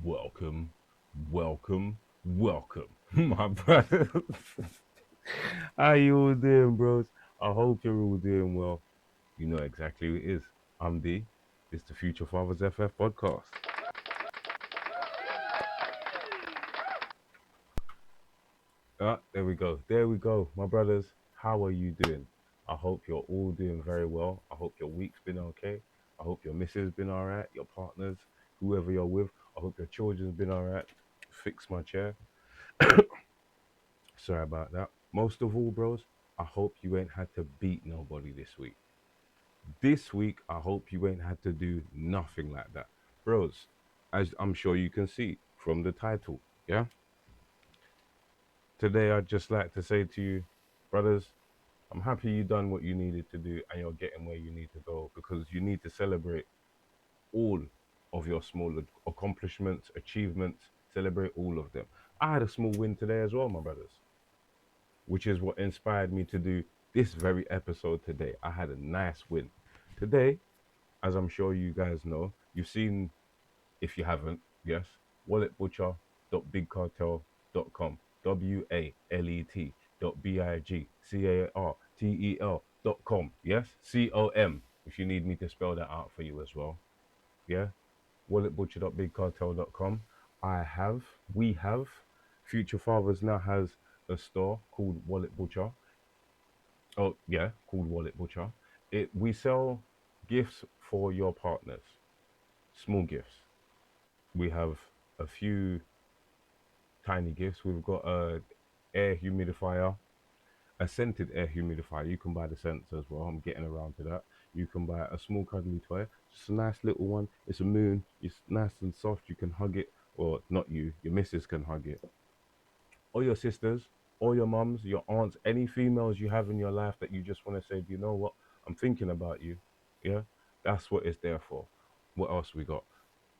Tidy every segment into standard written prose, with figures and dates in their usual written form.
Welcome, welcome, my brother. How you all doing, bros? I hope you're all doing well. You know exactly who it is. I'm D. It's the Future Fathers FF podcast. There we go. There we go, my brothers. How are you doing? I hope you're all doing very well. I hope your week's been okay. I hope your missus been alright. Your partners, whoever you're with. I hope your children's been alright. Fix my chair. Sorry about that. Most of all, bros, I hope you ain't had to beat nobody this week. This week, I hope you ain't had to do nothing like that. Bros, as I'm sure you can see from the title, yeah? Today, I'd just like to say to you, brothers, I'm happy you done what you needed to do and you're getting where you need to go because you need to celebrate all of your small accomplishments, achievements, celebrate all of them. I had a small win today as well, my brothers, which is what inspired me to do this very episode today. I had a nice win. Today, as I'm sure you guys know, you've seen, if you haven't, yes, walletbutcher.bigcartel.com, WALET.BIGCARTEL.com, yes, COM, if you need me to spell that out for you as well, yeah, walletbutcher.bigcartel.com. We have, Future Fathers now has a store called Wallet Butcher. Oh yeah, called Wallet Butcher. We sell gifts for your partners, small gifts. We have a few tiny gifts. We've got a air humidifier, a scented air humidifier. You can buy the scents as well. I'm getting around to that. You can buy a small cuddly toy, just a nice little one. It's a moon. It's nice and soft. You can hug it, or not you. Your missus can hug it, or your sisters, or your mums, your aunts, any females you have in your life that you just want to say, do you know what? I'm thinking about you. Yeah, that's what it's there for. What else we got?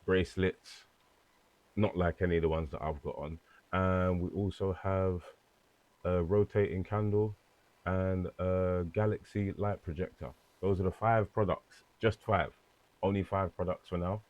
Bracelets, not like any of the ones that I've got on. And we also have a rotating candle and a Galaxy light projector. Those are the 5 products, just 5, only 5 products for now.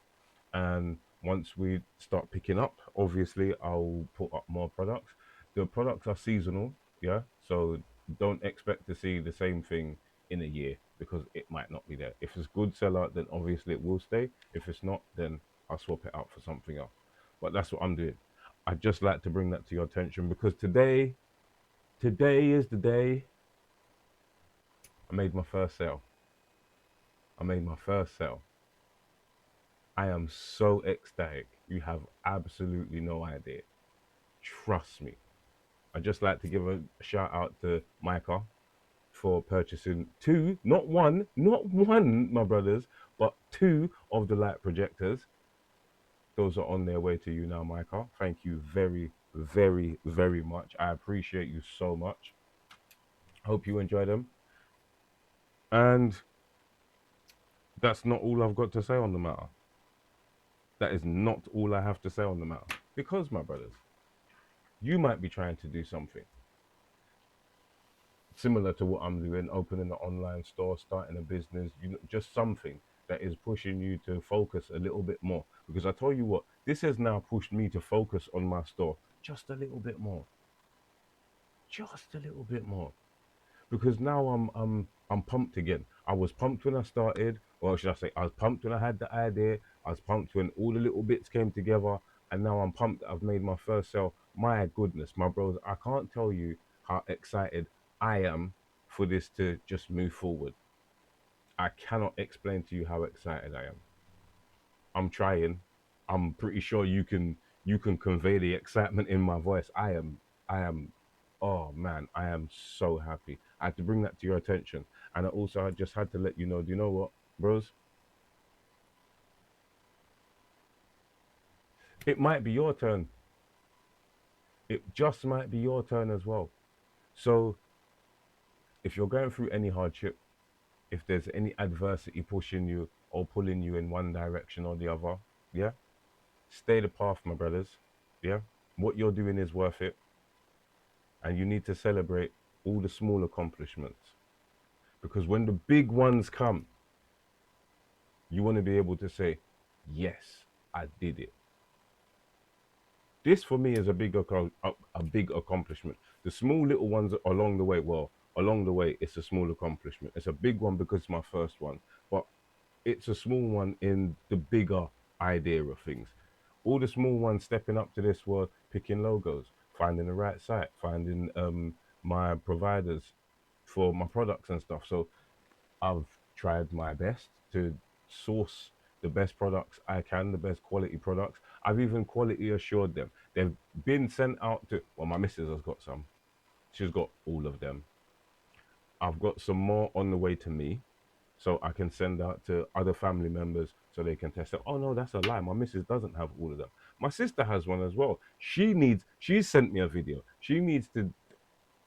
And once we start picking up, obviously I'll put up more products. The products are seasonal, yeah, so don't expect to see the same thing in a year because it might not be there. If it's good seller, then obviously it will stay. If it's not, then I'll swap it out for something else. But that's what I'm doing. I'd just like to bring that to your attention because today is the day I made my first sale. I made my first sale. I am so ecstatic. You have absolutely no idea. Trust me. I'd just like to give a shout out to Micah for purchasing 2, not one, my brothers, but 2 of the light projectors. Those are on their way to you now, Micah. Thank you very, very, very much. I appreciate you so much. Hope you enjoy them. And that's not all I've got to say on the matter. That is not all I have to say on the matter. Because, my brothers, you might be trying to do something similar to what I'm doing, opening an online store, starting a business, just something that is pushing you to focus a little bit more. Because I tell you what, this has now pushed me to focus on my store just a little bit more, just a little bit more. Because now I'm pumped again. I was pumped when I started, or should I say, I was pumped when I had the idea. I was pumped when all the little bits came together, and now I'm pumped that I've made my first sale. My goodness, my bros, I can't tell you how excited I am for this to just move forward. I cannot explain to you how excited I am. I'm trying. I'm pretty sure you can convey the excitement in my voice. I am oh man, I am so happy. I had to bring that to your attention. And I also just had to let you know, do you know what, bros? It might be your turn. It just might be your turn as well. So if you're going through any hardship, if there's any adversity pushing you or pulling you in one direction or the other, yeah, stay the path, my brothers. Yeah. What you're doing is worth it. And you need to celebrate all the small accomplishments. Because when the big ones come, you want to be able to say, yes, I did it. This for me is a big accomplishment. The small little ones along the way, well, along the way, it's a small accomplishment. It's a big one because it's my first one, but it's a small one in the bigger idea of things. All the small ones stepping up to this were picking logos, finding the right site, finding my providers for my products and stuff. So I've tried my best to source the best products I can, the best quality products. I've even quality assured them. They've been sent out to, well, my missus has got some. She's got all of them. I've got some more on the way to me, so I can send out to other family members so they can test it. Oh no, that's a lie. My missus doesn't have all of them. My sister has one as well. She's sent me a video. She needs to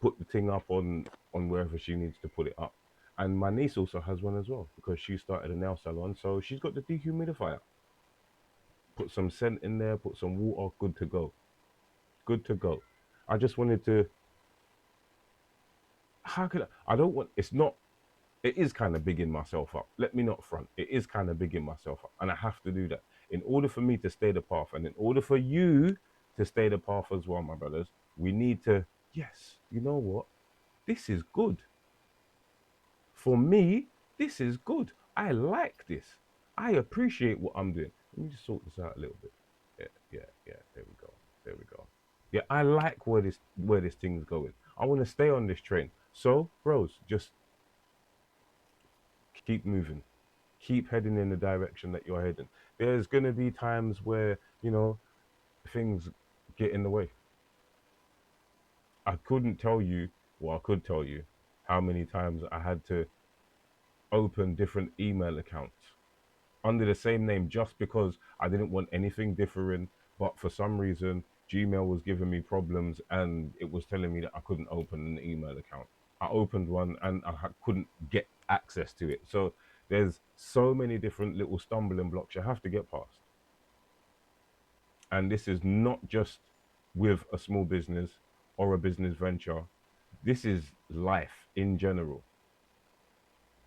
put the thing up on wherever she needs to put it up. And my niece also has one as well because she started a nail salon, so she's got the dehumidifier. Put some scent in there, put some water, good to go. Good to go. I just wanted to. How could I don't want? It's not. It is kind of bigging myself up. Let me not front. It is kind of bigging myself up, and I have to do that in order for me to stay the path, and in order for you to stay the path as well, my brothers. We need to. Yes, you know what? This is good. For me, this is good. I like this. I appreciate what I'm doing. Let me just sort this out a little bit. Yeah, yeah, yeah. There we go. There we go. Yeah, I like where this thing's going. I want to stay on this train. So, bros, just keep moving. Keep heading in the direction that you're heading. There's gonna be times where, things get in the way. I couldn't tell you, well, I could tell you how many times I had to open different email accounts under the same name just because I didn't want anything different. But for some reason, Gmail was giving me problems and it was telling me that I couldn't open an email account. I opened one and couldn't get access to it. So there's so many different little stumbling blocks you have to get past. And this is not just with a small business or a business venture. This is life in general.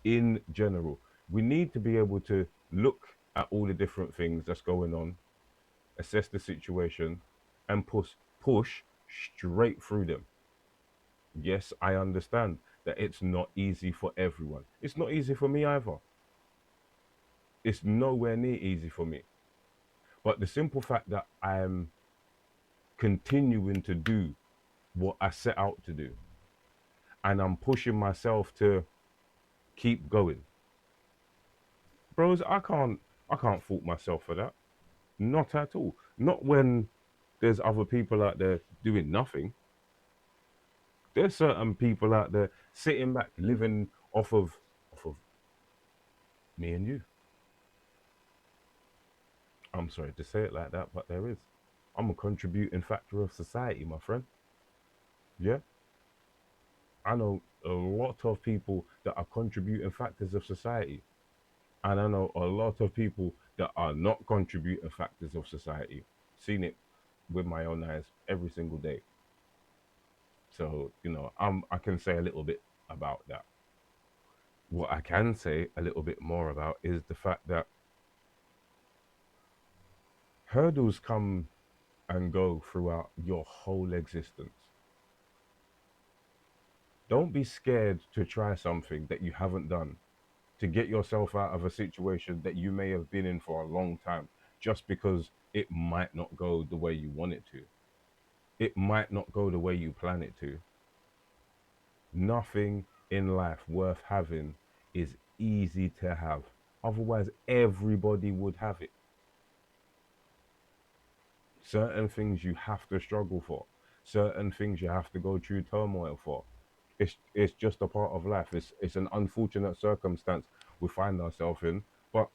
In general, we need to be able to look at all the different things that's going on, assess the situation, and push straight through them. Yes, I understand that it's not easy for everyone. It's not easy for me either. It's nowhere near easy for me. But the simple fact that I am continuing to do what I set out to do, and I'm pushing myself to keep going, bros. I can't fault myself for that. Not at all. Not when there's other people out there doing nothing. There's certain people out there sitting back, living off of me and you. I'm sorry to say it like that, but there is. I'm a contributing factor of society, my friend. Yeah, I know a lot of people that are contributing factors of society, and I know a lot of people that are not contributing factors of society. Seen it with my own eyes every single day. So I can say a little bit about that. What I can say a little bit more about is the fact that hurdles come and go throughout your whole existence. Don't be scared to try something that you haven't done, to get yourself out of a situation that you may have been in for a long time, just because it might not go the way you want it to. It might not go the way you plan it to. Nothing in life worth having is easy to have. Otherwise, everybody would have it. Certain things you have to struggle for. Certain things you have to go through turmoil for. It's just a part of life. It's an unfortunate circumstance we find ourselves in, but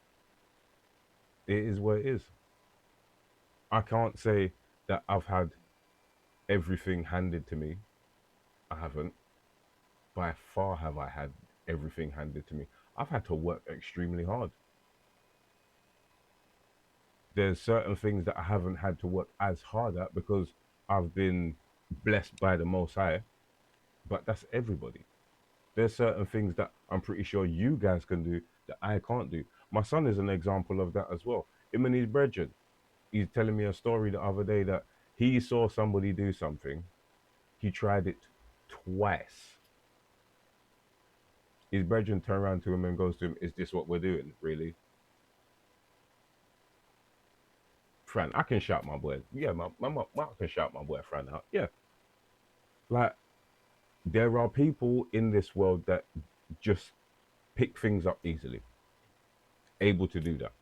it is what it is. I can't say that I've had everything handed to me. I haven't. By far have I had everything handed to me. I've had to work extremely hard. There's certain things that I haven't had to work as hard at because I've been blessed by the Most High, but that's everybody. There's certain things that I'm pretty sure you guys can do that I can't do. My son is an example of that as well. Him and his brethren, he's telling me a story the other day that He saw somebody do something. He tried it twice. His brethren turned around to him and goes to him, "Is this what we're doing, really?" Fran, I can shout my boy. Yeah, I can shout my boy Fran out. Yeah. Like, there are people in this world that just pick things up easily, able to do that.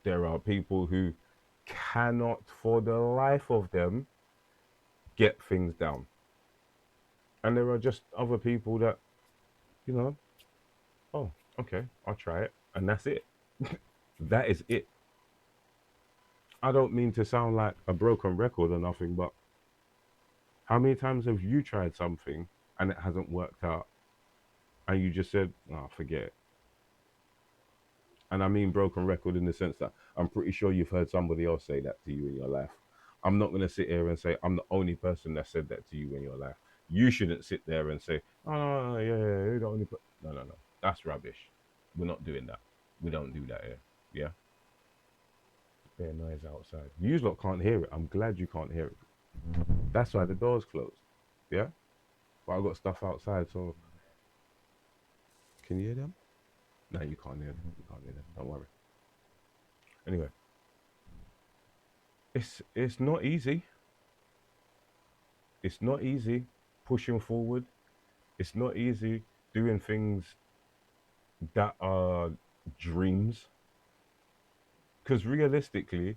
There are people who cannot, for the life of them, get things down. And there are just other people that, you know, oh, okay, I'll try it. And that's it. That is it. I don't mean to sound like a broken record or nothing, but how many times have you tried something and it hasn't worked out and you just said, oh, forget it? And I mean broken record in the sense that I'm pretty sure you've heard somebody else say that to you in your life. I'm not going to sit here and say I'm the only person that said that to you in your life. You shouldn't sit there and say, oh, yeah, yeah, you're the only person. No, no, no. That's rubbish. We're not doing that. We don't do that here. Yeah? Fair noise outside. You lot can't hear it. I'm glad you can't hear it. That's why the door's closed. Yeah? But I've got stuff outside, so can you hear them? No, you can't hear them. You can't hear them. Don't worry. Anyway, it's not easy. It's not easy pushing forward. It's not easy doing things that are dreams. Because realistically,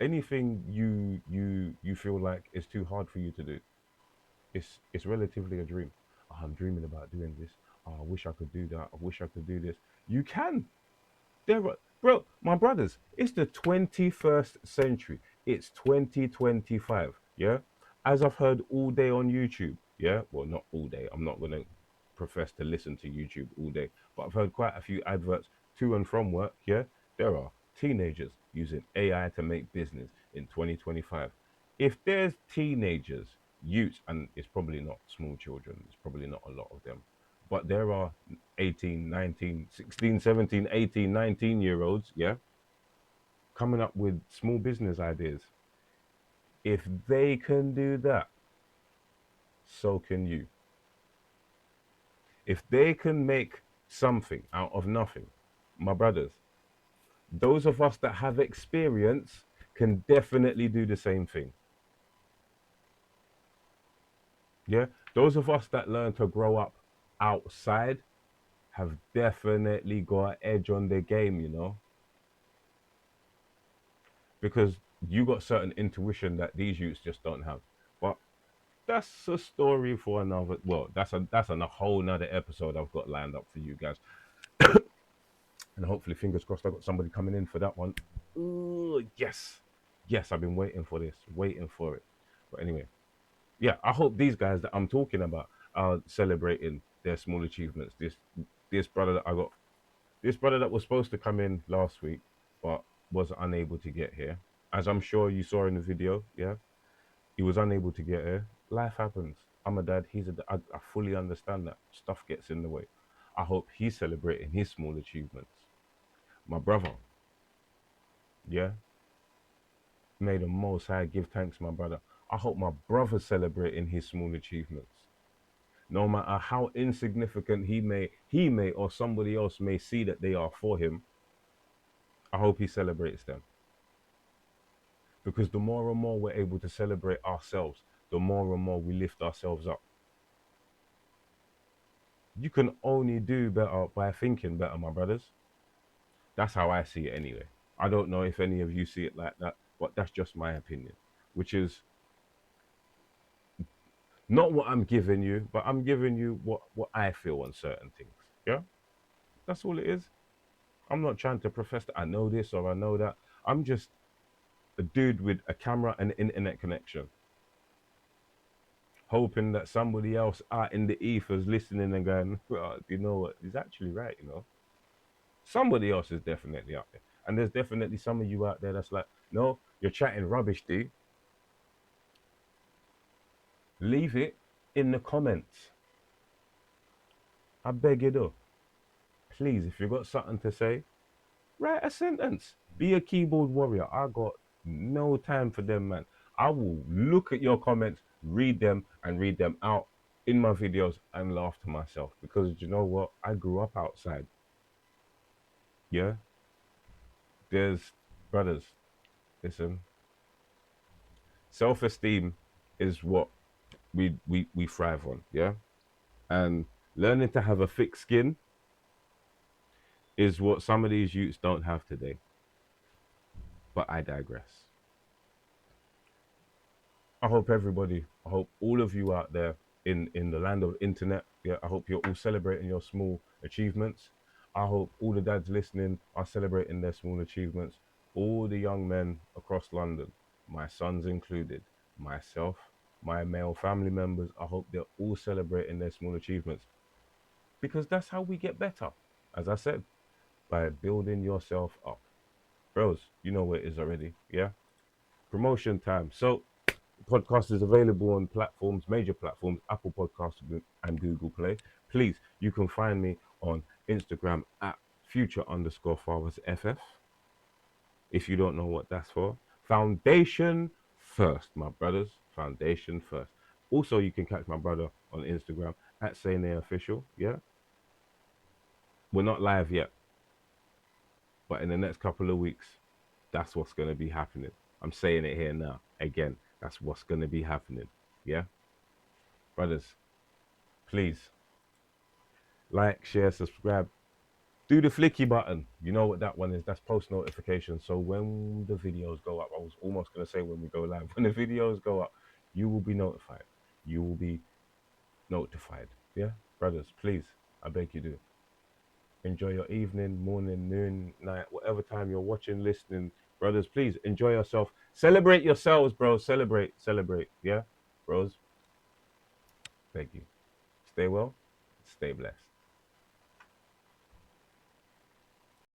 anything you feel like is too hard for you to do, it's relatively a dream. Oh, I'm dreaming about doing this. Oh, I wish I could do that. I wish I could do this. You can. There are, bro, my brothers, it's the 21st century. It's 2025. Yeah. As I've heard all day on YouTube. Yeah. Well, not all day. I'm not going to profess to listen to YouTube all day, but I've heard quite a few adverts to and from work. Yeah. There are teenagers using AI to make business in 2025. If there's teenagers, youths, and it's probably not small children, it's probably not a lot of them, but there are 18, 19, 16, 17, 18, 19-year olds, yeah, coming up with small business ideas. If they can do that, so can you. If they can make something out of nothing, my brothers, those of us that have experience can definitely do the same thing. Yeah, those of us that learn to grow up outside have definitely got an edge on their game, because you got certain intuition that these youths just don't have. But that's a story for another. Well, that's a whole nother episode I've got lined up for you guys, and hopefully, fingers crossed, I got somebody coming in for that one. Ooh, yes, yes, I've been waiting for this, waiting for it. But anyway, yeah, I hope these guys that I'm talking about are celebrating their small achievements. This brother that I got, this brother that was supposed to come in last week, but was unable to get here. As I'm sure you saw in the video, yeah, he was unable to get here. Life happens. I'm a dad. I fully understand that stuff gets in the way. I hope he's celebrating his small achievements. My brother, yeah, may the Most High give thanks, my brother. I hope my brother's celebrating his small achievements. No matter how insignificant he may, or somebody else may see that they are for him, I hope he celebrates them. Because the more and more we're able to celebrate ourselves, the more and more we lift ourselves up. You can only do better by thinking better, my brothers. That's how I see it anyway. I don't know if any of you see it like that, but that's just my opinion, which is not what I'm giving you, but I'm giving you what I feel on certain things. Yeah, that's all it is. I'm not trying to profess that I know this or I know that. I'm just a dude with a camera and internet connection, hoping that somebody else out in the ethers listening and going, well, you know what, he's actually right. Somebody else is definitely out there. And there's definitely some of you out there that's like, no, you're chatting rubbish, D. Leave it in the comments. I beg you though. Please, if you've got something to say, write a sentence. Be a keyboard warrior. I got No time for them, man. I will look at your comments, read them, and read them out in my videos and laugh to myself because you know what? I grew up outside. Yeah, there's brothers. Listen, self-esteem is what we thrive on. Yeah, and learning to have a thick skin is what some of these youths don't have today. But I digress. I hope all of you out there in the land of internet, yeah, I hope you're all celebrating your small achievements. I hope all the dads listening are celebrating their small achievements. All the young men across London, my sons included, myself, my male family members, I hope they're all celebrating their small achievements because that's how we get better. As I said, by building yourself up. Bros, you know where it is already, yeah? Promotion time. So podcast is available on platforms, major platforms, Apple Podcasts and Google Play. Please, you can find me on Instagram at future_fathersFF. If you don't know what that's for, foundation first, my brothers. Foundation first. Also, you can catch my brother on Instagram at Sayne Official. Yeah, we're not live yet, but in the next couple of weeks, that's what's going to be happening. I'm saying it here now. Again, that's what's going to be happening. Yeah, brothers, please like, share, subscribe. Do the flicky button. You know what that one is? That's post notification. So when the videos go up, I was almost going to say when we go live, when the videos go up, you will be notified. You will be notified. Yeah, brothers, please, I beg you do. Enjoy your evening, morning, noon, night, whatever time you're watching, listening. Brothers, please enjoy yourself. Celebrate yourselves, bro. Celebrate, celebrate. Yeah, bros, beg you. Stay well, stay blessed.